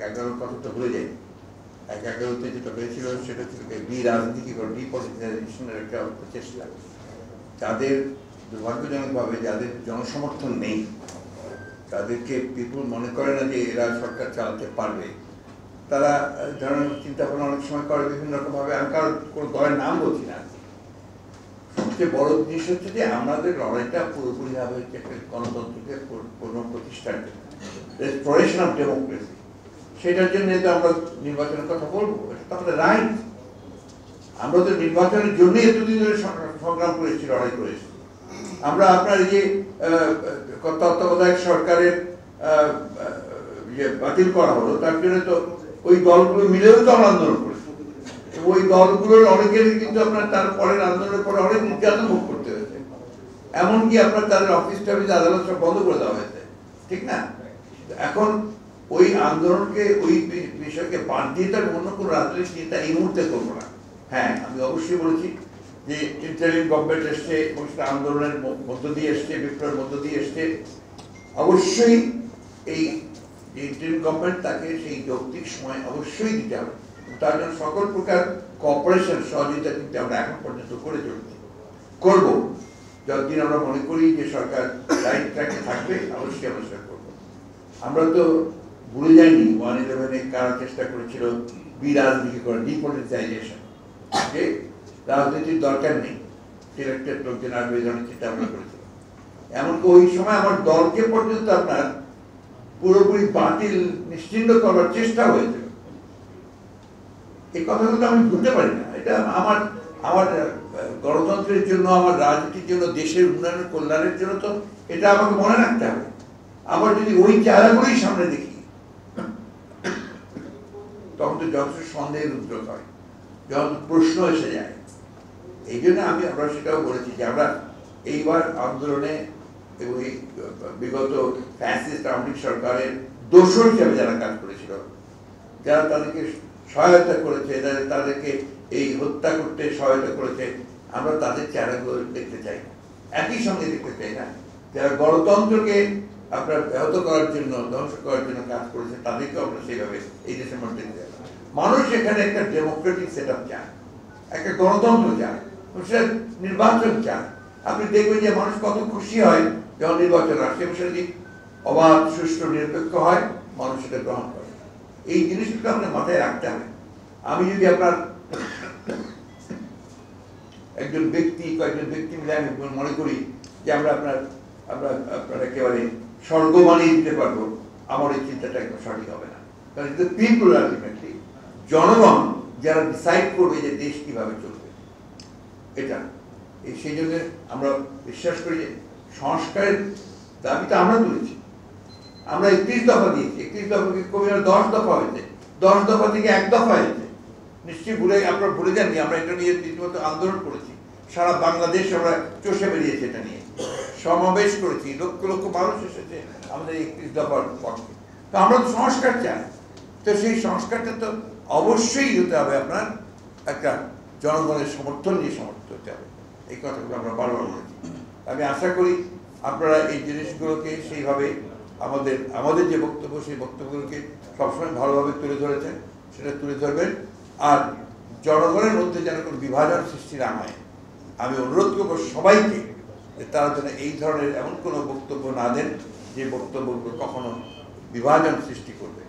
এক-১১ কথা তো ভুলে যাই। ১-১১-তে যেটা হয়েছিল সেটা ছিল রাজনীতিকরণ, ডিপলিটিসাইজেশনের একটা প্রচেষ্টা। যাদের দুর্ভাগ্যজনকভাবে যাদের জনসমর্থন নেই, তাদেরকে পিপুল মনে করে না যে এরা সরকার চালাতে পারবে, তারা ধরনের চিন্তা ভাবনা অনেক সময় করে বিভিন্ন রকমভাবে। আমি কারণ কোনো দলের নাম বলছি না। সবচেয়ে বড় জিনিস হচ্ছে যে আমাদের লড়াইটা পুরোপুরিভাবে হচ্ছে একটা গণতন্ত্রকে পুনঃপ্রতিষ্ঠার জন্য, রেস্টোরেশন অফ ডেমোক্রেসি। সেটার জন্য তো আমরা নির্বাচনের কথা বলবো, এটা তো আমাদের রাইট। আমরা তো নির্বাচনের জন্যই এতদিন ধরে সংগ্রাম করেছি, লড়াই করেছি। আমরা আপনার এই যে তত্ত্বাবধায়ক সরকারের বাতিল করা হলো, তার জন্য তো ওই দলগুলো মিলেও তো আমরা আন্দোলন করেছি। ওই দলগুলোর অনেকেরই কিন্তু আপনার তার পরের আন্দোলনের পরে অনেক নির্যাতন ভোগ করতে হয়েছে। এমনকি আপনার তাদের অফিস টফিস আদালত সব বন্ধ করে দেওয়া হয়েছে, ঠিক না? এখন ওই আন্দোলনকে, ওই বিষয়কে বাদ দিয়ে তার অন্য কোনো রাজনৈতিক চিন্তা এই মুহূর্তে করবো না। হ্যাঁ, আমি অবশ্যই বলেছি যে ইন্টারিম গভর্নমেন্ট এসছে এবং সেটা আন্দোলনের মধ্য দিয়ে এসছে, বিপ্লবের মধ্য দিয়ে এসছে। অবশ্যই এই ইন্টারিম গভর্নমেন্ট তাকে সেই যৌক্তিক সময় অবশ্যই দিতে হবে। তার জন্য সকল প্রকার কোঅপারেশন, সহযোগিতা কিন্তু আমরা এখন পর্যন্ত করে চলছি, করব। যতদিন আমরা মনে করি যে সরকার রাইট ট্র্যাকে থাকবে, অবশ্যই আমরা সেটা করবো। আমরা তো ভুলে যাইনি 1/11-এ কারা চেষ্টা করেছিল রাজনীতিকরণ, ডিপলিটিসাইজেশন, যে রাজনীতির দরকার নেই, সিলেক্টেড লোকজন আসবে, এই ধরনের চিন্তা ভাবনা করেছিল। এমনকি ওই সময় আমার দলকে পর্যন্ত আপনার পুরোপুরি বাতিল, নিশ্চিন্ন করার চেষ্টা হয়েছিল। এই কথাগুলো আমি ভুলতে পারি না। এটা আমার গণতন্ত্রের জন্য, আমার রাজনীতির জন্য, দেশের উন্নয়নের কল্যাণের জন্য তো এটা আমাকে মনে রাখতে হবে। আবার যদি ওই চেহারাগুলোই সামনে দেখি, তখন তো যথেষ্ট সন্দেহের উদ্যোগ হয়, যখন প্রশ্ন এসে যায়। এই জন্য আমরা সেটাও বলেছি যে আমরা এইবার আন্দোলনে এবং এই বিগত ফ্যাসিস্ট আওয়ামী সরকারের দোষর হিসাবে যারা কাজ করেছিল, যারা তাদেরকে সহায়তা করেছে, তাদেরকে এই হত্যা করতে সহায়তা করেছে, আমরা তাদের চেহারাগুলো দেখতে চাই না। একই সঙ্গে দেখতে চাই না যারা গণতন্ত্রকে আপনার ব্যাহত করার জন্য, ধ্বংস করার জন্য কাজ করেছে, তাদেরকেও আমরা সেইভাবে এই দেশের মধ্যে দেখতে চাই না। মানুষ এখানে একটা ডেমোক্রেটিক সেট আপ চায়, একটা গণতন্ত্র চায়, সেটা নির্বাচন চায়। আপনি দেখবেন যে মানুষ কত খুশি হয় যখন নির্বাচন আসে, সেটা যদি অবাধ, সুষ্ঠু, নিরপেক্ষ হয়, মানুষ সেটা গ্রহণ করে। এই জিনিসগুলো আপনার মাথায় রাখতে হবে। আমি যদি আপনার একজন ব্যক্তি, কয়েকজন ব্যক্তি মিলে আমি মনে করি যে আমরা আপনার একেবারে স্বর্গ বানিয়ে দিতে পারবো, আমার এই চিন্তাটা একদম সঠিক হবে না। কারণ এটা পিপল, আলটিমেটলি জনগণ যারা ডিসাইড করবে যে দেশ কিভাবে চলবে, এটা সেই জন্য আমরা বিশ্বাস করি যে সংস্কারের দাবিটা আমরা তুলেছি। আমরা 31 দফা দিয়েছি, 31 দফাকে কমে 10 দফা হয়েছে, 10 দফা থেকে 1 দফা হয়েছে। নিশ্চয়ই আপনারা ভুলে যাননি, আমরা এটা নিয়ে রীতিমতো আন্দোলন করেছি। সারা বাংলাদেশ আমরা চষে বেরিয়েছি, এটা নিয়ে সমাবেশ করেছি, লক্ষ লক্ষ মানুষ এসেছে আমাদের 31 দফার পক্ষে। তো আমরা তো সংস্কার চাই। তো সেই সংস্কারটা তো অবশ্যই হতে হবে আপনার একটা জনগণের সমর্থন নিয়ে সমর্থন হতে হবে। এই কথাগুলো আমরা বারবার বলেছি। আমি আশা করি আপনারা এই জিনিসগুলোকে সেইভাবে আমাদের যে বক্তব্য, সেই বক্তব্যগুলোকে সবসময় ভালোভাবে তুলে ধরেছেন, সেটা তুলে ধরবেন। আর জনগণের মধ্যে যেন কোনো বিভাজন সৃষ্টি না হয়, আমি অনুরোধ করবো সবাইকে যে তারা যেন এই ধরনের এমন কোনো বক্তব্য না দেন যে বক্তব্যগুলো কখনো বিভাজন সৃষ্টি করবে।